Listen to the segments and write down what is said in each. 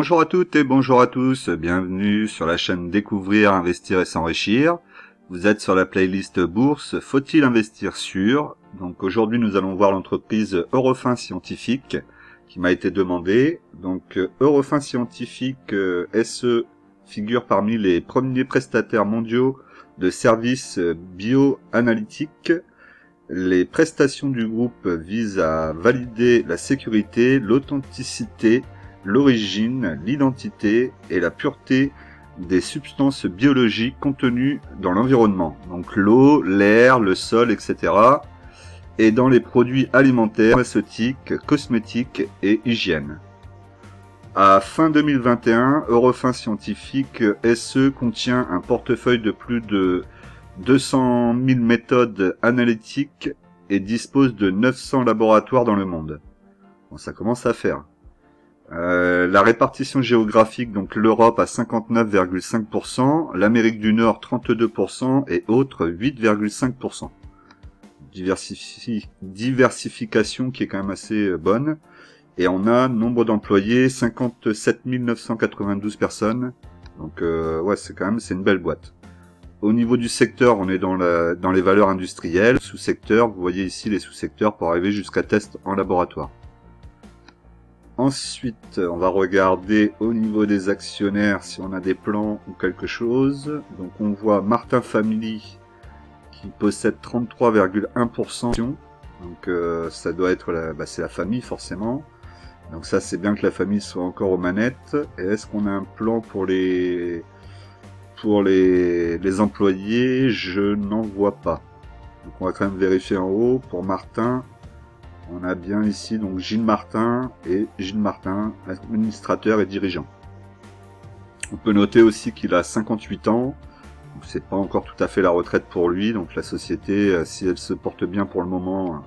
Bonjour à toutes et bonjour à tous, bienvenue sur la chaîne Découvrir, Investir et S'enrichir. Vous êtes sur la playlist Bourse, faut-il investir sur? Donc aujourd'hui nous allons voir l'entreprise Eurofins Scientifique qui m'a été demandée. Donc Eurofins Scientifique SE figure parmi les premiers prestataires mondiaux de services bioanalytiques. Les prestations du groupe visent à valider la sécurité, l'authenticité, l'origine, l'identité et la pureté des substances biologiques contenues dans l'environnement, donc l'eau, l'air, le sol, etc., et dans les produits alimentaires, pharmaceutiques, cosmétiques et hygiène. À fin 2021, Eurofins Scientifique SE contient un portefeuille de plus de 200 000 méthodes analytiques et dispose de 900 laboratoires dans le monde. Bon, ça commence à faire. La répartition géographique, donc l'Europe à 59,5%, l'Amérique du Nord 32% et autres 8,5%. Diversification qui est quand même assez bonne. Et on a nombre d'employés 57 992 personnes. Donc ouais, c'est une belle boîte. Au niveau du secteur, on est dans les valeurs industrielles. Sous-secteur, vous voyez ici les sous-secteurs pour arriver jusqu'à test en laboratoire. Ensuite, on va regarder au niveau des actionnaires si on a des plans ou quelque chose. Donc on voit Martin Family qui possède 33,1%. Donc ça doit être c'est la famille forcément. Donc ça c'est bien que la famille soit encore aux manettes. Et est-ce qu'on a un plan pour les employés? Je n'en vois pas. Donc on va quand même vérifier en haut. Pour Martin, on a bien ici donc Gilles Martin, administrateur et dirigeant. On peut noter aussi qu'il a 58 ans. C'est pas encore tout à fait la retraite pour lui. Donc la société, si elle se porte bien pour le moment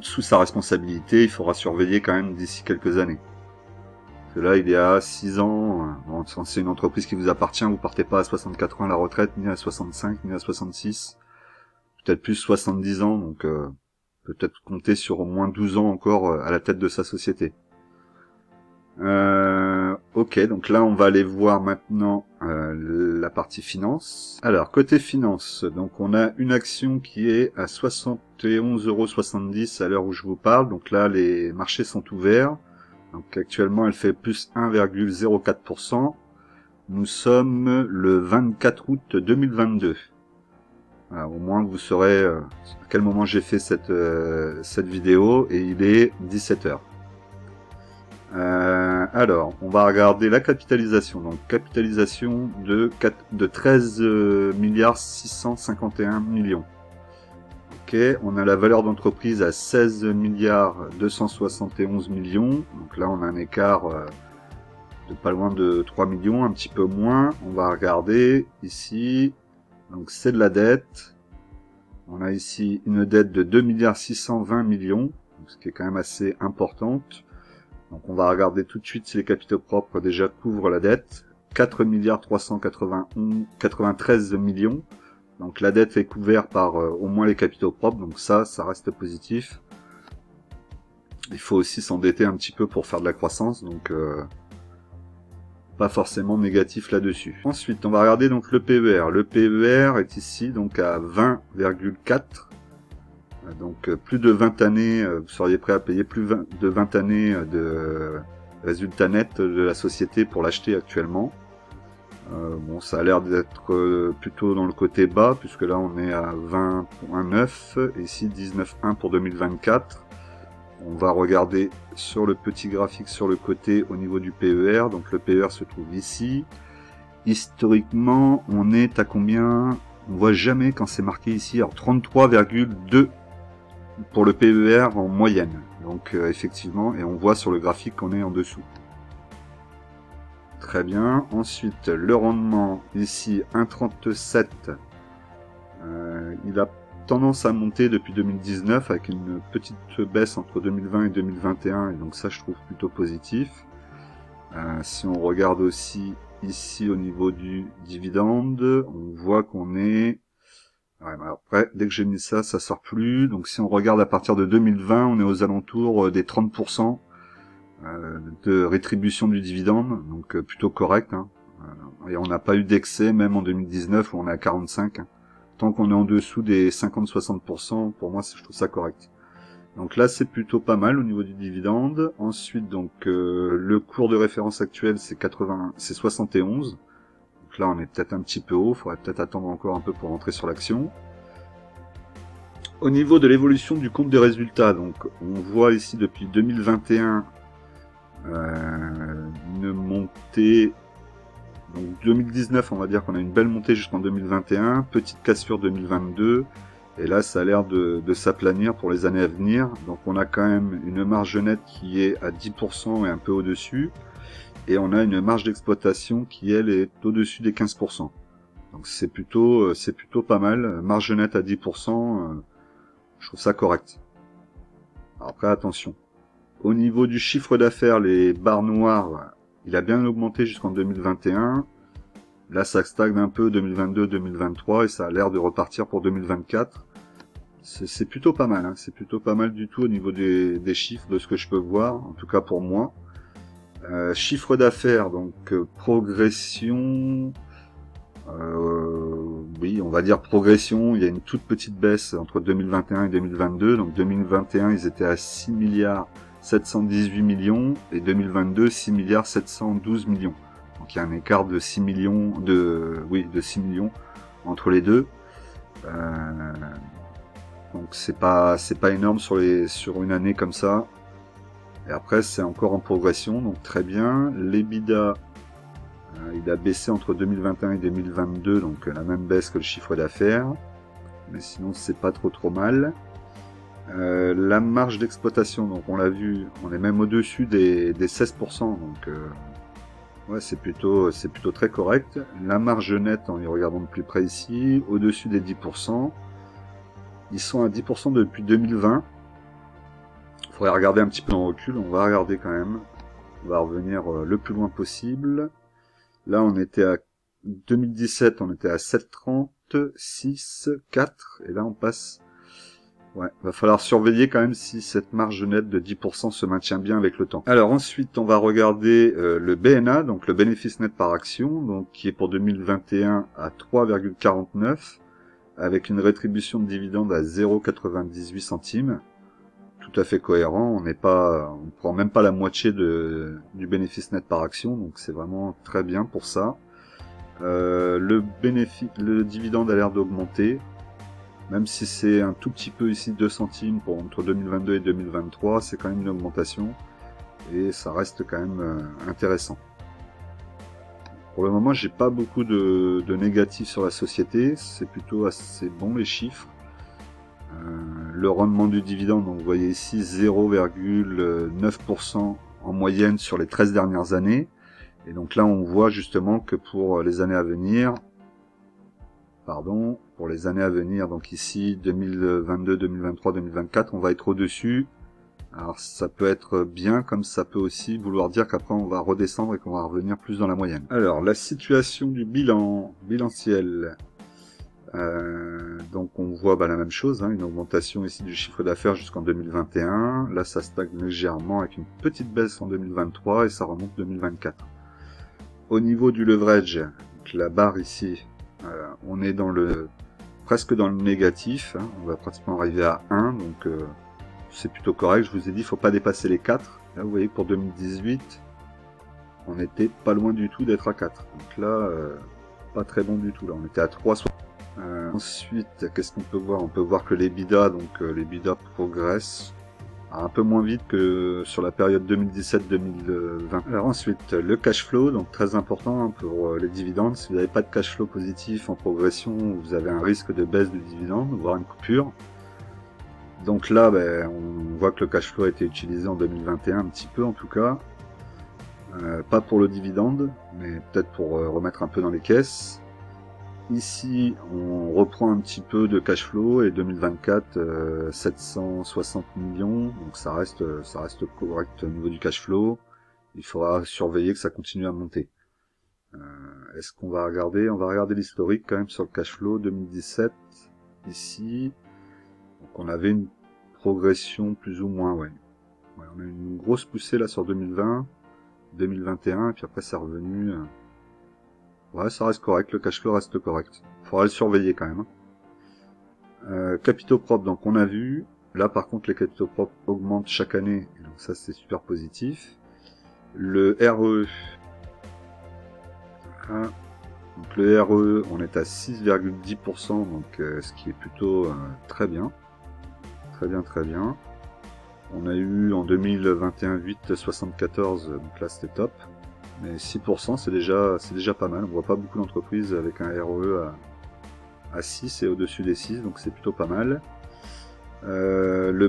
sous sa responsabilité, il faudra surveiller quand même d'ici quelques années. Parce que là, il est à 6 ans. Bon, c'est une entreprise qui vous appartient. Vous partez pas à 64 ans à la retraite, ni à 65, ni à 66. Peut-être plus 70 ans. Donc peut-être compter sur au moins 12 ans encore à la tête de sa société. Ok, donc là on va aller voir maintenant la partie finance. Alors côté finance, donc on a une action qui est à 71,70 € à l'heure où je vous parle. Donc là les marchés sont ouverts. Donc actuellement elle fait plus 1,04%. Nous sommes le 24 août 2022. Voilà, au moins vous saurez à quel moment j'ai fait cette vidéo et il est 17 h. Alors, on va regarder la capitalisation. Donc capitalisation de 13 milliards 651 millions. Ok, on a la valeur d'entreprise à 16 milliards 271 millions. Donc là on a un écart de pas loin de 3 millions, un petit peu moins. On va regarder ici. Donc c'est de la dette. On a ici une dette de 2 milliards 620 millions, ce qui est quand même assez importante. Donc on va regarder tout de suite si les capitaux propres déjà couvrent la dette. 4 milliards 393 millions. Donc la dette est couverte par au moins les capitaux propres, donc ça reste positif. Il faut aussi s'endetter un petit peu pour faire de la croissance, donc pas forcément négatif là-dessus. Ensuite, on va regarder donc le PER. Le PER est ici donc à 20,4. Donc plus de 20 années, vous seriez prêt à payer plus de 20 années de résultats nets de la société pour l'acheter actuellement. Bon, ça a l'air d'être plutôt dans le côté bas, puisque là on est à 20,9, et ici 19,1 pour 2024. On va regarder sur le petit graphique sur le côté au niveau du PER. Donc le PER se trouve ici. Historiquement, on est à combien? On voit jamais quand c'est marqué ici. Alors 33,2 pour le PER en moyenne. Donc effectivement, et on voit sur le graphique qu'on est en dessous. Très bien. Ensuite, le rendement ici 1,37. Il a tendance à monter depuis 2019 avec une petite baisse entre 2020 et 2021, et donc ça je trouve plutôt positif. Si on regarde aussi ici au niveau du dividende, on voit qu'on est... Ouais, après, dès que j'ai mis ça, ça sort plus. Donc si on regarde à partir de 2020, on est aux alentours des 30%. de rétribution du dividende, donc plutôt correct. Hein. Et on n'a pas eu d'excès, même en 2019 où on est à 45. Hein. Tant qu'on est en dessous des 50-60%, pour moi, je trouve ça correct. Donc là, c'est plutôt pas mal au niveau du dividende. Ensuite, donc le cours de référence actuel, c'est 71. Donc là, on est peut-être un petit peu haut. Il faudrait peut-être attendre encore un peu pour rentrer sur l'action. Au niveau de l'évolution du compte des résultats, donc on voit ici depuis 2021 une montée. Donc 2019, on va dire qu'on a une belle montée jusqu'en 2021, petite cassure 2022, et là ça a l'air de s'aplanir pour les années à venir. Donc on a quand même une marge nette qui est à 10% et un peu au-dessus, et on a une marge d'exploitation qui elle est au-dessus des 15%. Donc c'est plutôt pas mal. Marge nette à 10%, je trouve ça correct. Alors après attention. Au niveau du chiffre d'affaires, les barres noires, il a bien augmenté jusqu'en 2021. Là, ça stagne un peu 2022-2023 et ça a l'air de repartir pour 2024. C'est plutôt pas mal, hein. C'est plutôt pas mal du tout au niveau des chiffres, de ce que je peux voir, en tout cas pour moi. Chiffre d'affaires, donc progression... oui, on va dire progression. Il y a une toute petite baisse entre 2021 et 2022. Donc 2021, ils étaient à 6 milliards 718 millions et 2022 6 milliards 712 millions. Donc il y a un écart de 6 millions de 6 millions entre les deux. Donc c'est pas énorme sur une année comme ça. Et après c'est encore en progression, donc très bien. L'EBITDA il a baissé entre 2021 et 2022, donc la même baisse que le chiffre d'affaires. Mais sinon c'est pas trop mal. La marge d'exploitation, donc on l'a vu, on est même au-dessus des 16%, donc ouais, c'est plutôt très correct. La marge nette, en y regardant de plus près ici, au-dessus des 10%. Ils sont à 10% depuis 2020. Il faudrait regarder un petit peu en recul, on va regarder quand même. On va revenir le plus loin possible. Là, on était à 2017, on était à 7,30, 6, 4, et là on passe... Ouais, va falloir surveiller quand même si cette marge nette de 10% se maintient bien avec le temps. Alors ensuite, on va regarder le BNA, donc le bénéfice net par action, donc qui est pour 2021 à 3,49, avec une rétribution de dividende à 0,98 centimes. Tout à fait cohérent, on prend même pas la moitié du bénéfice net par action, donc c'est vraiment très bien pour ça. Le dividende a l'air d'augmenter. Même si c'est un tout petit peu ici 2 centimes pour entre 2022 et 2023, c'est quand même une augmentation et ça reste quand même intéressant. Pour le moment, j'ai pas beaucoup de négatifs sur la société, c'est plutôt assez bon les chiffres. Le rendement du dividende, donc vous voyez ici 0,9% en moyenne sur les 13 dernières années. Et donc là, on voit justement que pour les années à venir, donc ici 2022, 2023, 2024, on va être au-dessus. Alors ça peut être bien, comme ça peut aussi vouloir dire qu'après on va redescendre et qu'on va revenir plus dans la moyenne. Alors la situation du bilanciel. Donc on voit la même chose, hein, une augmentation ici du chiffre d'affaires jusqu'en 2021. Là ça stagne légèrement avec une petite baisse en 2023 et ça remonte 2024. Au niveau du leverage, donc la barre ici, on est presque dans le négatif, hein, on va pratiquement arriver à 1, donc c'est plutôt correct. Je vous ai dit, il ne faut pas dépasser les 4. Là vous voyez pour 2018, on n'était pas loin du tout d'être à 4. Donc là, pas très bon du tout, là on était à 3. Ensuite, qu'est-ce qu'on peut voir? On peut voir que l'EBITDA, donc l'EBITDA progresse un peu moins vite que sur la période 2017-2020. Alors ensuite, le cash flow, donc très important pour les dividendes. Si vous n'avez pas de cash flow positif en progression, vous avez un risque de baisse du dividende, voire une coupure. Donc là, on voit que le cash flow a été utilisé en 2021 un petit peu en tout cas. Pas pour le dividende, mais peut-être pour remettre un peu dans les caisses. Ici, on reprend un petit peu de cash flow et 2024, 760 millions, donc ça reste correct au niveau du cash flow. Il faudra surveiller que ça continue à monter. Est-ce qu'on va regarder? On va regarder l'historique quand même sur le cash flow 2017. Ici, donc on avait une progression plus ou moins, ouais. Ouais, on a une grosse poussée là sur 2020, 2021, et puis après c'est revenu. Ouais, ça reste correct, le cash flow reste correct. Faudra le surveiller quand même. Capitaux propres, donc on a vu. Là par contre les capitaux propres augmentent chaque année, et donc ça c'est super positif. Le RE. Donc le RE, on est à 6,10%, donc ce qui est plutôt très bien. Très bien, très bien. On a eu en 2021 8,74, donc là c'était top. Mais 6% c'est déjà pas mal. On voit pas beaucoup d'entreprises avec un RE à 6 et au-dessus des 6, donc c'est plutôt pas mal. Le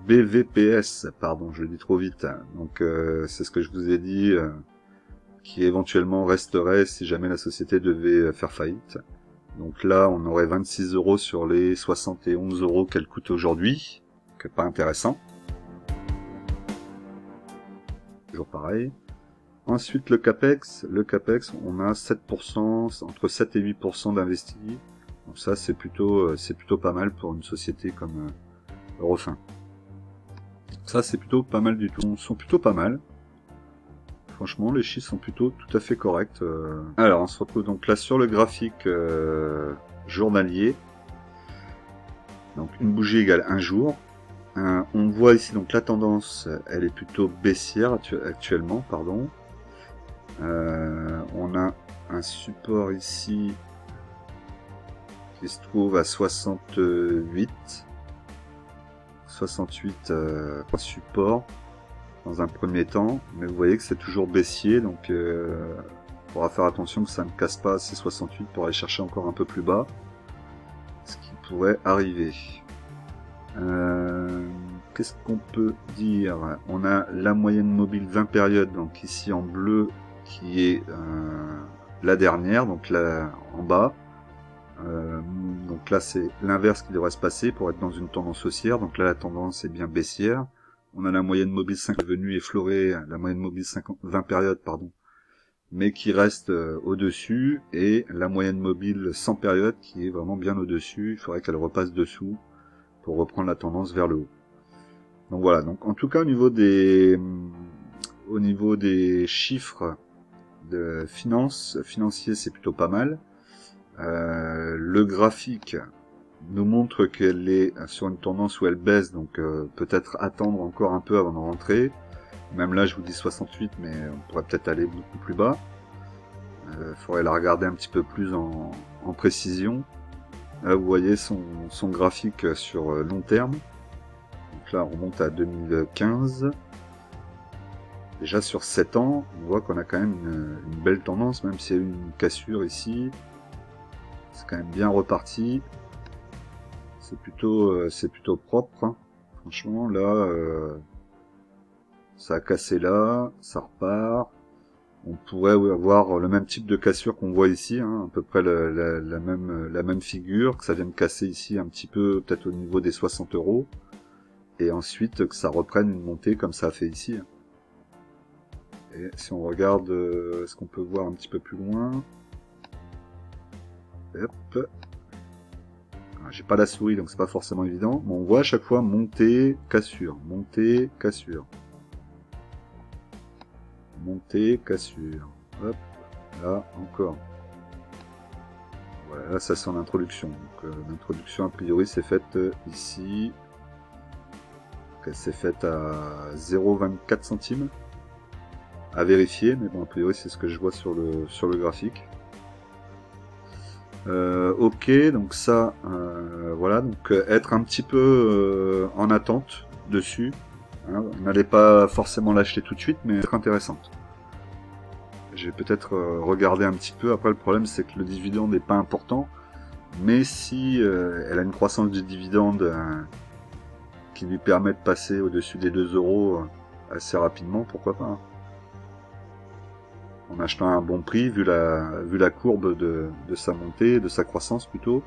BVPS, pardon, je le dis trop vite. Donc c'est ce que je vous ai dit, qui éventuellement resterait si jamais la société devait faire faillite. Donc là, on aurait 26 € sur les 71 € qu'elle coûte aujourd'hui, que pas intéressant. Toujours pareil. Ensuite, le CAPEX, on a 7%, entre 7 et 8% d'investis. Donc ça, c'est plutôt pas mal pour une société comme Eurofin. Ça, c'est plutôt pas mal du tout. Ils sont plutôt pas mal. Franchement, les chiffres sont plutôt tout à fait corrects. Alors, on se retrouve donc là sur le graphique journalier. Donc, une bougie égale un jour. On voit ici donc la tendance, elle est plutôt baissière actuellement, pardon. On a un support ici qui se trouve à 68. 68 support dans un premier temps, mais vous voyez que c'est toujours baissier, donc il faudra faire attention que ça ne casse pas ces 68 pour aller chercher encore un peu plus bas, ce qui pourrait arriver. Qu'est-ce qu'on peut dire? On a la moyenne mobile 20 périodes, donc ici en bleu, qui est la dernière, donc là en bas. Donc là c'est l'inverse qui devrait se passer pour être dans une tendance haussière, donc là la tendance est bien baissière. On a la moyenne mobile 5 venue effleurer, la moyenne mobile 20 périodes, pardon, mais qui reste au-dessus, et la moyenne mobile 100 périodes qui est vraiment bien au-dessus. Il faudrait qu'elle repasse dessous pour reprendre la tendance vers le haut. Donc voilà, donc en tout cas au niveau des chiffres de financiers, c'est plutôt pas mal. Le graphique nous montre qu'elle est sur une tendance où elle baisse, donc peut-être attendre encore un peu avant de rentrer. Même là je vous dis 68, mais on pourrait peut-être aller beaucoup plus bas. Faudrait la regarder un petit peu plus en précision. Là vous voyez son graphique sur long terme. Donc là on remonte à 2015. Déjà sur 7 ans, on voit qu'on a quand même une belle tendance, même s'il y a eu une cassure ici. C'est quand même bien reparti. C'est plutôt propre, hein. Franchement là ça a cassé là, ça repart. On pourrait avoir le même type de cassure qu'on voit ici, hein, à peu près la même figure, que ça vienne casser ici un petit peu, peut-être au niveau des 60 €, et ensuite que ça reprenne une montée comme ça a fait ici. Et si on regarde ce qu'on peut voir un petit peu plus loin, hop. J'ai pas la souris donc c'est pas forcément évident, mais on voit à chaque fois montée, cassure, montée, cassure. Montée, cassure. Hop, là encore. Voilà, là ça c'est en introduction. Donc l'introduction a priori c'est faite ici. Elle s'est faite à 0,24 centimes. À vérifier, mais bon a priori c'est ce que je vois sur le graphique. Ok, donc ça, voilà, donc être un petit peu en attente dessus. Hein, n'allez pas forcément l'acheter tout de suite, mais être intéressante. Je vais peut-être regarder un petit peu. Après, le problème, c'est que le dividende n'est pas important, mais si elle a une croissance du dividende qui lui permet de passer au-dessus des 2 € assez rapidement, pourquoi pas, hein. En achetant à un bon prix, vu la courbe de sa montée, de sa croissance plutôt,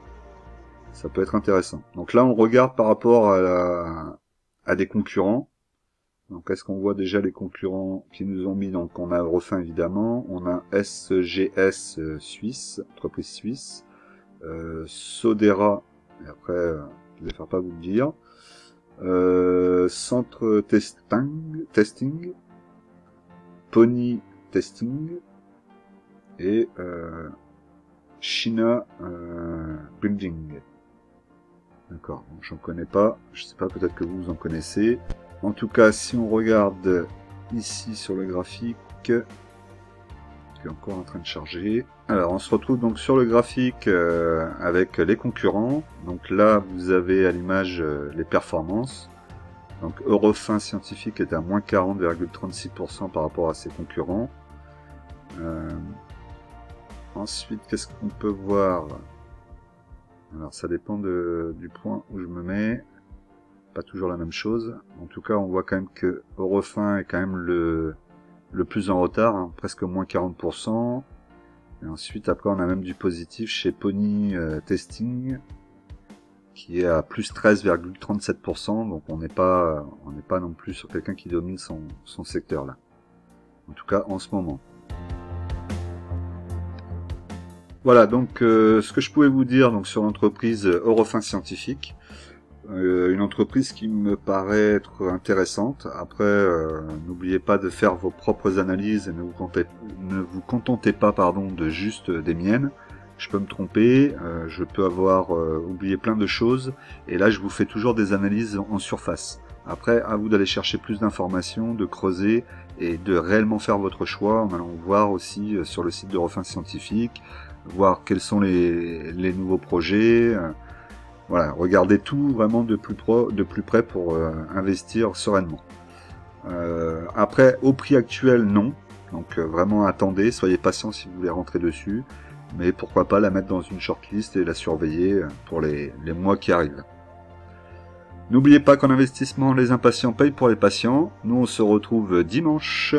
ça peut être intéressant. Donc là, on regarde par rapport à des concurrents. Donc est-ce qu'on voit déjà les concurrents qui nous ont mis? Donc on a Eurofin évidemment, on a SGS Suisse, entreprise suisse, Sodera, et après je vais faire pas vous le dire. Centre Testing, Pony Testing et China Building. D'accord, j'en connais pas, je sais pas, peut-être que vous en connaissez. En tout cas, si on regarde ici sur le graphique, qui est encore en train de charger. Alors, on se retrouve donc sur le graphique avec les concurrents. Donc là, vous avez à l'image les performances. Donc Eurofins Scientifique est à moins 40,36% par rapport à ses concurrents. Ensuite, qu'est-ce qu'on peut voir? Alors ça dépend du point où je me mets. Pas toujours la même chose. En tout cas, on voit quand même que Eurofins est quand même le plus en retard, hein, presque moins 40%. Et ensuite, après, on a même du positif chez Pony Testing, qui est à plus 13,37%. Donc on n'est pas non plus sur quelqu'un qui domine son secteur là. En tout cas, en ce moment. Voilà, donc ce que je pouvais vous dire donc sur l'entreprise Eurofins Scientifique, une entreprise qui me paraît être intéressante. Après, n'oubliez pas de faire vos propres analyses et ne vous contentez pas de juste des miennes. Je peux me tromper, je peux avoir oublié plein de choses, et là je vous fais toujours des analyses en surface. Après, à vous d'aller chercher plus d'informations, de creuser et de réellement faire votre choix en allant voir aussi sur le site d'Eurofins Scientifique, voir quels sont les nouveaux projets. Voilà, regardez tout vraiment de plus près pour investir sereinement. Après, au prix actuel, non. Donc vraiment attendez, soyez patient si vous voulez rentrer dessus. Mais pourquoi pas la mettre dans une shortlist et la surveiller pour les mois qui arrivent. N'oubliez pas qu'en investissement, les impatients payent pour les patients. Nous, on se retrouve dimanche